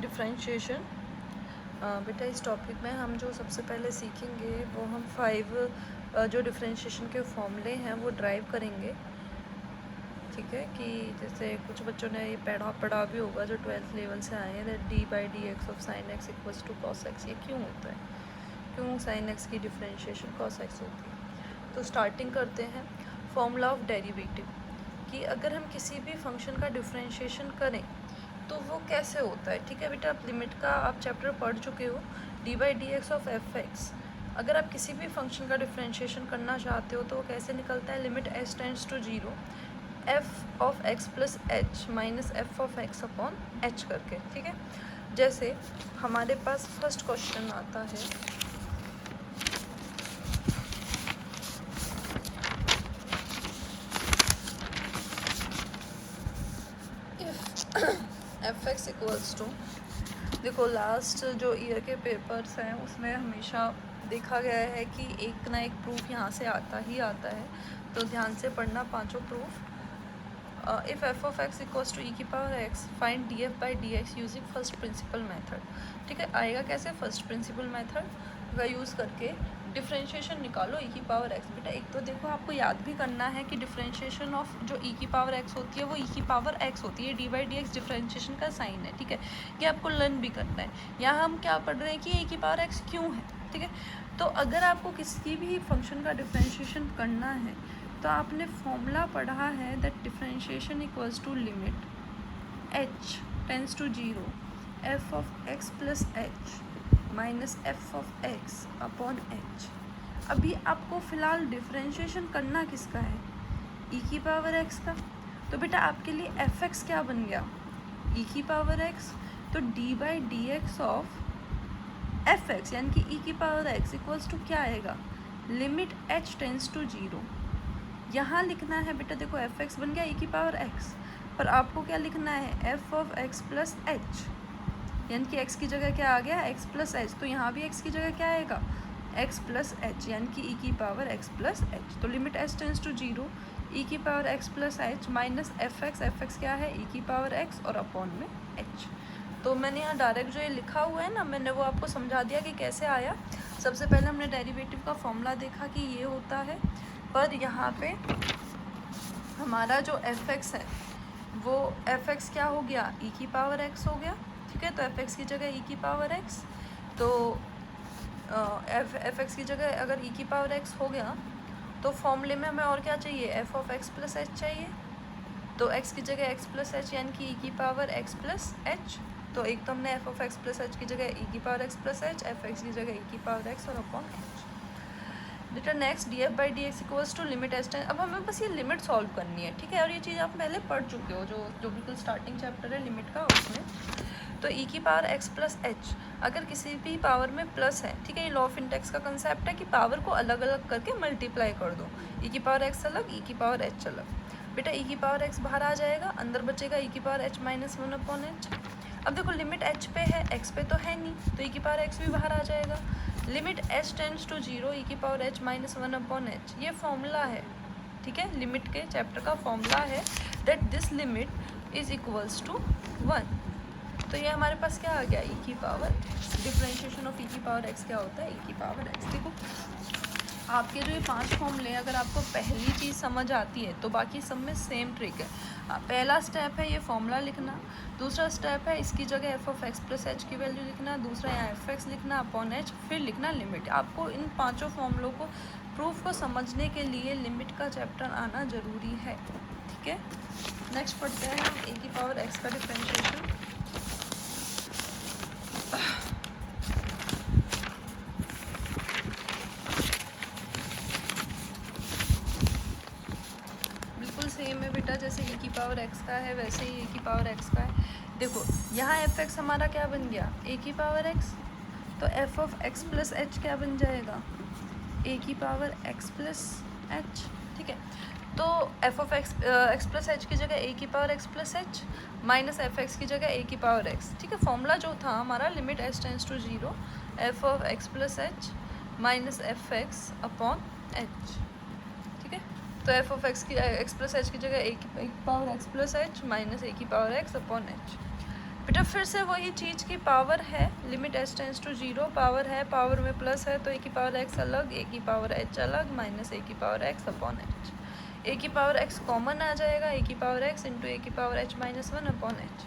Differentiation. बेटा इस topic में हम जो सबसे पहले सीखेंगे वो हम 5 जो डिफरेंशिएशन के फॉर्मूले हैं वो ड्राइव करेंगे। ठीक है, कि जैसे कुछ बच्चों ने ये पढ़ा भी होगा जो 12th लेवल से आए हैं, d/dx of sin x equals to cos x। ये क्यों होता है, क्यों sin x की डिफरेंशिएशन cos x होती है। तो स्टार्टिंग करते हैं फॉर्मूला ऑफ डेरिवेटिव, कि अगर हम किसी भी फंक्शन का डिफरेंशिएशन करें तो वो कैसे होता है। ठीक है बेटा, आप लिमिट का आप चैप्टर पढ़ चुके हो, d/dx ऑफ f(x). अगर आप किसी भी फंक्शन का डिफरेंशिएशन करना चाहते हो तो वो कैसे निकलता है, limit s tends to 0 f of x plus h minus f of x upon h करके। ठीक है, जैसे हमारे पास फर्स्ट क्वेश्चन आता है, एफ एक्स इक्वल्स टू, देखो लास्ट जो ईयर के पेपर्स हैं उसमें हमेशा देखा गया है कि एक ना एक प्रूफ यहाँ से आता ही आता है, तो ध्यान से पढ़ना पांचों proof. If F of X equals to E की power X, find D F by D X using first principle method. ठीक है, आएगा कैसे, फर्स्ट प्रिंसिपल मेथड का यूज़ करके डिफरेंशिएशन निकालो ई की पावर एक्स। बेटा एक तो देखो आपको याद भी करना है कि डिफरेंशिएशन ऑफ जो ई की पावर एक्स होती है वो ई की पावर एक्स होती है, d/dx डिफरेंशिएशन का साइन है। ठीक है, ये आपको लर्न भी करना है। यहाँ हम क्या पढ़ रहे हैं कि ई की पावर एक्स क्यों है। ठीक है, तो अगर आपको किसी भी फंक्शन का डिफरेंशिएशन करना है तो आपने फॉर्मूला पढ़ा है that differentiation equals to limit h tends to 0 f of x plus h minus F of X upon H. अभी आपको फ़िलहाल डिफरेंशिएशन करना किसका है, ई की पावर एक्स का। तो बेटा आपके लिए एफ एक्स क्या बन गया, ई की पावर एक्स। तो d/dx ऑफ एफ एक्स यानी कि ई की पावर एक्स इक्वल्स टू क्या आएगा, लिमिट h टेंड्स टू 0। यहाँ लिखना है बेटा, देखो एफ एक्स बन गया ई की पावर एक्स, पर आपको क्या लिखना है, F of X plus H, यानी कि x की जगह क्या आ गया, x प्लस एच। तो यहाँ भी x की जगह क्या आएगा, x प्लस एच, यानी कि e की पावर x प्लस एच। तो limit s tends to 0 e की power x plus H minus F X क्या है, e की पावर x और अपॉन में h। तो मैंने यहाँ डायरेक्ट जो ये लिखा हुआ है ना, मैंने वो आपको समझा दिया कि कैसे आया। सबसे पहले हमने डेरिवेटिव का फॉर्मूला देखा कि ये होता है, पर यहाँ पे हमारा जो एफ एक्स है वो एफ एक्स क्या हो गया, e की पावर x हो गया। ठीक है, तो एफ एक्स की जगह ई की पावर एक्स, तो एफ एक्स की जगह अगर ई की पावर एक्स हो गया तो फॉर्मूले में हमें और क्या चाहिए, F of X plus H चाहिए। तो एक्स की जगह एक्स प्लस एच यानी कि ई की पावर एक्स प्लस एच। तो एक तो हमने F of X plus H की जगह ई की power X plus H, F X की जगह ई की पावर एक्स और अपॉन एच। बेटा next D F by D x equals to limit S tend. अब हमें बस ये लिमिट सॉल्व करनी है। ठीक है, और ये चीज़ आप पहले पढ़ चुके हो, जो बिल्कुल स्टार्टिंग चैप्टर है लिमिट का उसमें। तो ई की पावर एक्स प्लस एच, अगर किसी भी पावर में प्लस है, ठीक है, ये लॉ ऑफ इंटेक्स का कंसेप्ट है कि पावर को अलग अलग करके मल्टीप्लाई कर दो। ई की पावर एक्स अलग, ई की पावर एच अलग। बेटा ई की पावर एक्स बाहर आ जाएगा, अंदर बचेगा ई की power H minus 1 upon H. अब देखो लिमिट एच पे है, एक्स पे तो है नहीं, तो ई की पावर एक्स भी बाहर आ जाएगा। Limit H tends to 0 E की power H minus 1 upon H, ये फॉर्मूला है। ठीक है, लिमिट के चैप्टर का फॉर्मूला है that this limit is equals to 1। तो ये हमारे पास क्या आ गया, ई की पावर एक्स। डिफरेंशिएशन ऑफ ई की पावर एक्स क्या होता है, ई की पावर एक्स। देखो आपके जो ये 5 फॉर्मूले, अगर आपको पहली चीज़ समझ आती है तो बाकी सब में सेम ट्रिक है। पहला स्टेप है ये फॉर्मूला लिखना, दूसरा स्टेप है इसकी जगह F of X plus H की वैल्यू लिखना, दूसरा यहाँ एफ एक्स लिखना अपॉन एच, फिर लिखना लिमिट। आपको इन 5 फॉर्मूलों को प्रूफ को समझने के लिए लिमिट का चैप्टर आना ज़रूरी है। ठीक है, नेक्स्ट पढ़ते हैं हम ए की पावर एक्स का डिफरेंशिएशन। बिल्कुल सेम है बेटा, जैसे e की पावर x का है वैसे ही a की पावर x का है। देखो यहाँ एफ एक्स हमारा क्या बन गया, a की पावर x, तो F of x plus H क्या बन जाएगा, a की पावर x प्लस एच। ठीक है, तो F of X plus H की जगह a की power x plus H minus F X की जगह a की पावर x। ठीक है, फॉर्मूला जो था हमारा limit s tends to 0 F of x plus H minus F X upon H. ठीक है, तो F of X plus H की जगह ए की power X plus H minus A की पावर एक्स अपॉन एच। बेटा फिर से वही चीज़ की पावर है, limit H tends to 0, power है, पावर में प्लस है तो ए की पावर एक्स अलग, ए की पावर एच अलग, माइनस ए की power X upon H. A की पावर एक्स कॉमन आ जाएगा, ए की पावर एक्स इंटू ए की power H minus 1 upon H.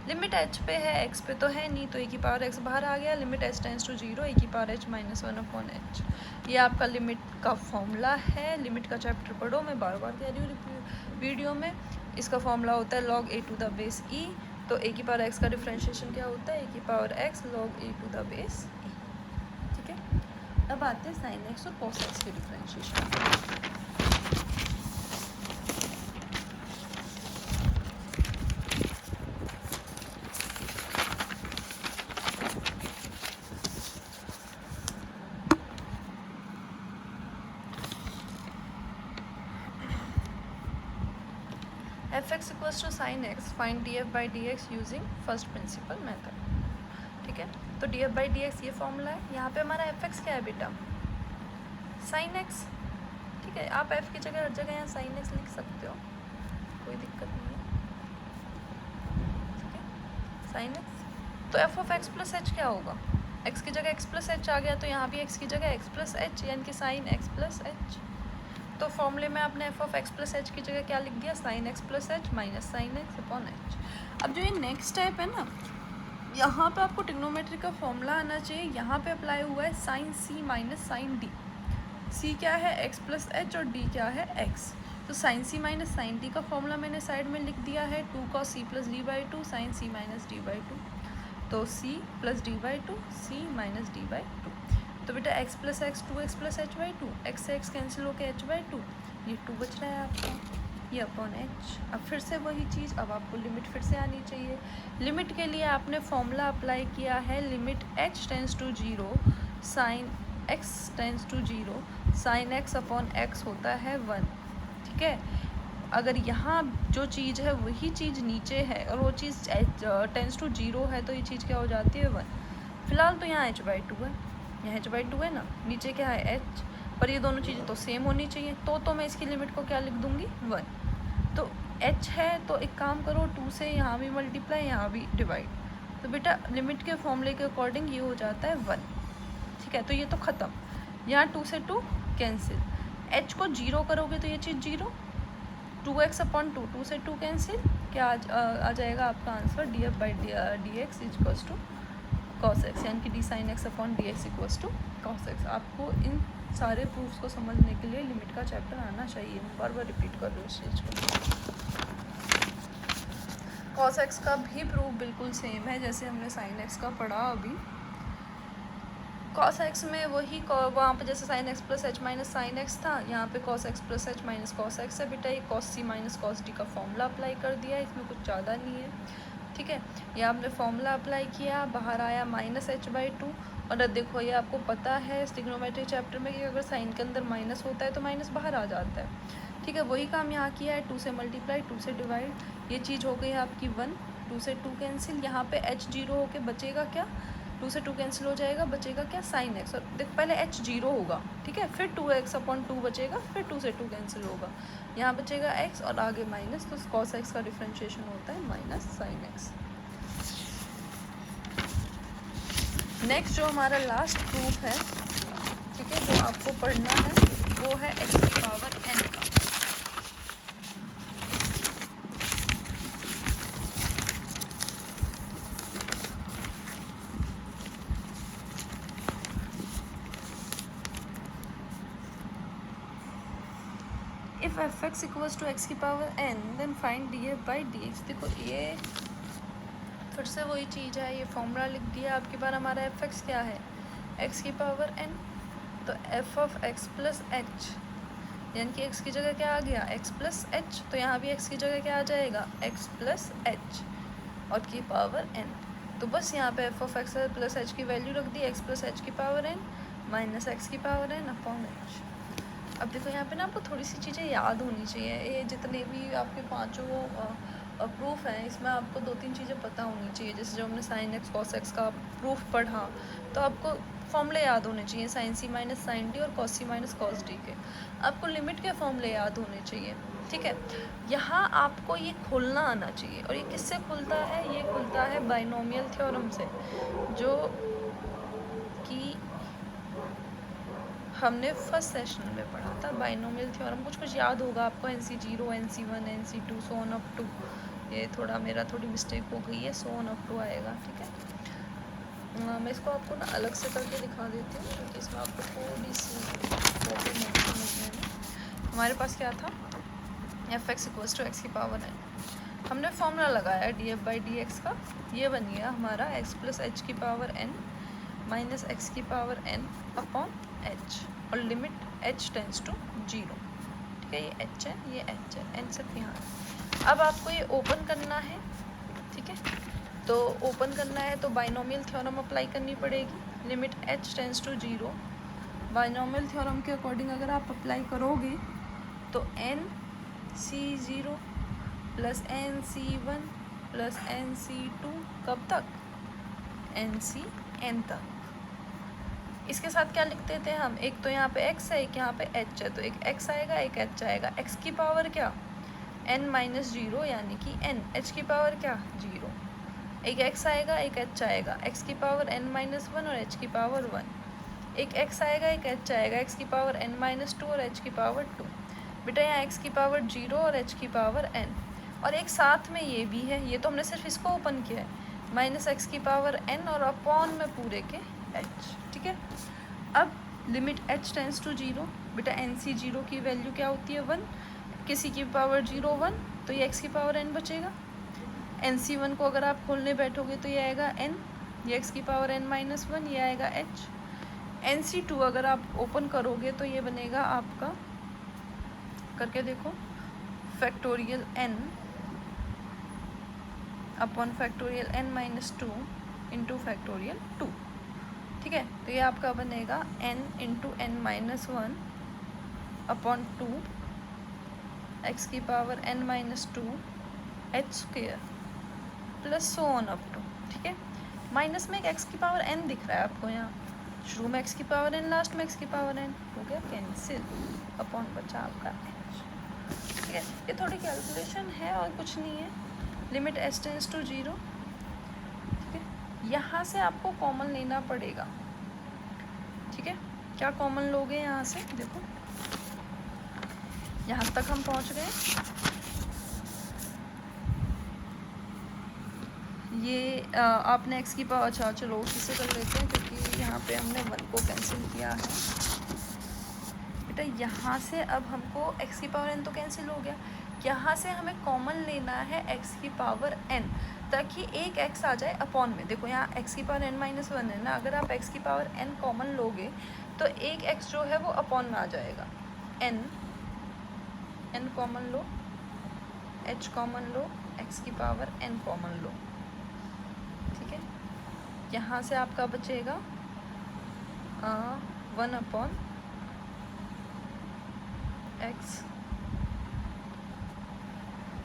Limit H पे है, एक्स पे तो है नहीं, तो ए की पावर एक्स बाहर आ गया, लिमिट एच टेंस टू 0, ए की power H minus 1 upon H. ये आपका लिमिट का फॉर्मूला है। लिमिट का चैप्टर पढ़ो, मैं बार बार कह रही हूँ वीडियो में। इसका फॉर्मूला होता है log a to the base e। तो ए की पावर एक्स का डिफ्रेंशिएशन क्या होता है, ए की power X log a to the base e। ठीक है, अब आते हैं साइन एक्स और कॉस एक्स के differentiation. F X equals to sine X, find D F by D X using first principle method. ठीक है, तो D F by D X ये फॉर्मूला है। यहाँ पे हमारा एफ एक्स क्या है बेटा, साइन एक्स। ठीक है, आप एफ की जगह हर जगह यहाँ साइन एक्स लिख सकते हो, कोई दिक्कत नहीं है। ठीक है, साइन एक्स। तो F of X plus H क्या होगा, एक्स की जगह एक्स प्लस एच आ गया, तो यहाँ भी एक्स की जगह एक्स प्लस एच, यानी कि साइन एक्स प्लस एच। तो फॉर्मूले में आपने F of X plus H की जगह क्या लिख दिया, sine x plus H minus sign x upon H. अब जो ये नेक्स्ट स्टेप है ना, यहाँ पे आपको ट्रिग्नोमेट्री का फॉर्मूला आना चाहिए। यहाँ पे अप्लाई हुआ है sine C minus sine D. C क्या है, एक्स प्लस एच, और डी क्या है, एक्स। तो sine C minus sine D का फॉर्मूला मैंने साइड में लिख दिया है, 2 cos C plus D by 2 sine C minus D by 2। तो C plus D by 2, C minus D by 2। तो बेटा x plus X 2x plus H by 2, X से एक्स कैंसिल होकर एच बाई 2, ये 2 बच रहा है आपका, ये अपॉन एच। अब फिर से वही चीज़, अब आपको लिमिट फिर से आनी चाहिए। लिमिट के लिए आपने फॉर्मूला अप्लाई किया है, limit h tends to 0 sine x tends to 0 sine x upon x होता है 1। ठीक है, अगर यहाँ जो चीज़ है वही चीज़ नीचे है और वो चीज़ टेंस टू 0 है, तो ये चीज़ क्या हो जाती है, 1। फिलहाल तो यहाँ h बाई 2 है, यहाँ h बाई 2 है ना, नीचे क्या है h, पर ये दोनों चीज़ें तो सेम होनी चाहिए, तो मैं इसकी लिमिट को क्या लिख दूँगी, 1। तो h है तो एक काम करो, 2 से यहाँ भी मल्टीप्लाई, यहाँ भी डिवाइड, तो बेटा लिमिट के फॉर्मूले के अकॉर्डिंग ये हो जाता है 1। ठीक है, तो ये तो ख़त्म, यहाँ 2 से 2 कैंसिल, h को 0 करोगे तो ये चीज़ 0, 2x अपॉन 2, 2 से 2 कैंसिल, क्या आ जाएगा आपका answer, d F by D x equals to cos x, यानी कि d sine x upon d x equals to cos x. आपको इन सारे प्रूफ्स को समझने के लिए लिमिट का चैप्टर आना चाहिए, मैं बार बार रिपीट कर रही हूँ इस चीज़ को। कॉस एक्स का भी प्रूफ बिल्कुल सेम है जैसे हमने साइन एक्स का पढ़ा अभी। कॉस एक्स में वही वहाँ पे जैसे sine x plus H minus sine x था, यहाँ पे cos x plus H minus cos x है। बेटा ये कॉस सी माइनस कॉस डी का फॉर्मूला अप्लाई कर दिया है, इसमें कुछ ज़्यादा नहीं है। ठीक है, ये आपने फॉर्मूला अप्लाई किया, बाहर आया माइनस एच बाई 2। और देखो ये आपको पता है ट्रिग्नोमेट्री चैप्टर में कि अगर साइन के अंदर माइनस होता है तो माइनस बाहर आ जाता है। ठीक है, वही काम यहाँ किया है, 2 से मल्टीप्लाई 2 से डिवाइड, ये चीज़ हो गई आपकी 1, 2 से 2 कैंसिल, यहाँ पे h 0 होके बचेगा क्या, 2 से 2 कैंसिल हो जाएगा, बचेगा क्या, साइन एक्स। और देख पहले h 0 होगा, ठीक है, फिर 2x अपॉन 2 बचेगा, फिर 2 से 2 कैंसिल होगा, यहाँ बचेगा x और आगे माइनस, तो cos x का डिफ्रेंशिएशन होता है माइनस साइन एक्स। नेक्स्ट जो हमारा लास्ट प्रूफ है, ठीक है, जो आपको पढ़ना है वो है x की पावर n का। If F X equals to X की power n then find D F by D X. देखो ये फिर से वही चीज़ है, ये फॉर्मूला लिख दिया आपके बार। हमारा एफ एक्स क्या है, एक्स की पावर n, तो F of X plus H, यानी कि एक्स की जगह क्या आ गया, एक्स प्लस एच, तो यहाँ भी एक्स की जगह क्या आ जाएगा, एक्स प्लस एच और की पावर n। तो बस यहाँ पे F of X plus H की वैल्यू रख दी, एक्स प्लस एच की पावर n माइनस एक्स की पावर n अपॉन एच। अब देखो यहाँ पे ना आपको थोड़ी सी चीज़ें याद होनी चाहिए, ये जितने भी आपके पाँचों प्रूफ हैं इसमें आपको 2-3 चीज़ें पता होनी चाहिए। जैसे जो हमने साइन एक्स कॉस एक्स का प्रूफ पढ़ा, तो आपको फॉर्मूले याद होने चाहिए, sign C minus sine D और कॉस सी माइनस कॉस डी के। आपको लिमिट के फॉर्मूले याद होने चाहिए, ठीक है। यहाँ आपको ये खोलना आना चाहिए, और ये किससे खुलता है? ये खुलता है बाइनोमियल थ्योरम से, जो कि हमने फर्स्ट सेशन में पढ़ा था। बाइनोमियल थ्योरम कुछ याद होगा आपको, NC0, NC1, NC2 so on up to. ये थोड़ी मिस्टेक हो गई है, सो ऑन अप टू आएगा, ठीक है। मैं इसको आपको ना अलग से करके दिखा देती हूँ, क्योंकि इसमें आपको थोड़ी सी प्रॉब्लम होगी समझने में। हमारे पास क्या था? fx = x की पावर n। हमने फॉर्मूला लगाया df/dx का, ये बन गया हमारा x + h की पावर n माइनस x की पावर n अपॉन h, और लिमिट h टेंड्स टू 0, ठीक है। ये h है, ये h है, n सिर्फ यहाँ है। अब आपको ये ओपन करना है, ठीक है। तो ओपन करना है तो बाइनोमियल थ्योरम अप्लाई करनी पड़ेगी। Limit h tends to 0, binomial theorem के अकॉर्डिंग अगर आप अप्लाई करोगे तो NC0 + NC1 + NC2 कब तक? NCn तक। इसके साथ क्या लिखते थे हम? एक तो यहाँ पे x है, एक यहाँ पे h है, तो एक x आएगा, एक h आएगा। x की पावर क्या? n - 0 यानी कि n। h की पावर क्या? 0। एक x आएगा, एक h आएगा। x की पावर n - 1 और h की पावर 1। एक x आएगा, एक h आएगा। x की पावर n - 2 और h की पावर 2। बेटा यहाँ x की पावर 0 और h की पावर n, और एक साथ में ये भी है। ये तो हमने सिर्फ इसको ओपन किया है, -x की पावर n और अपॉन में पूरे के h, ठीक है। अब लिमिट h टेंड्स टू 0, बेटा NC0 की वैल्यू क्या होती है? 1। किसी की पावर 0 1, तो ये x की पावर n बचेगा। NC1 को अगर आप खोलने बैठोगे तो ये आएगा n, ये x की पावर n - 1, ये आएगा h। NC2 अगर आप ओपन करोगे तो ये बनेगा आपका, करके देखो, factorial n upon factorial n - 2 into factorial 2, ठीक है। तो ये आपका बनेगा n into n - 1 upon 2 x की power n - 2 h² plus so on up to, ठीक है। माइनस में एक x की पावर n दिख रहा है आपको यहाँ, शुरू में x की पावर n, लास्ट में x की पावर n, हो गया कैंसिल, अपॉन बचा आपका h, ठीक है। ये थोड़ी कैलकुलेशन है और कुछ नहीं है। लिमिट h टेंड्स टू 0, ठीक है। यहाँ से आपको कॉमन लेना पड़ेगा, ठीक है। क्या कॉमन लोगे यहाँ से? देखो यहाँ तक हम पहुँच गए। ये आपने x की पावर, अच्छा चलो उसी से कर लेते हैं, क्योंकि यहाँ पे हमने 1 को कैंसिल किया है। बेटा यहाँ से अब हमको x की पावर n तो कैंसिल हो गया, यहाँ से हमें कॉमन लेना है x की पावर n, ताकि एक x आ जाए अपॉन में। देखो यहाँ x की पावर n - 1 है ना, अगर आप x की पावर n कॉमन लोगे तो एक x जो है वो अपॉन में आ जाएगा। n कॉमन लो, h कॉमन लो, x की पावर n कॉमन लो, ठीक है। यहाँ से आपका बचेगा 1 अपॉन x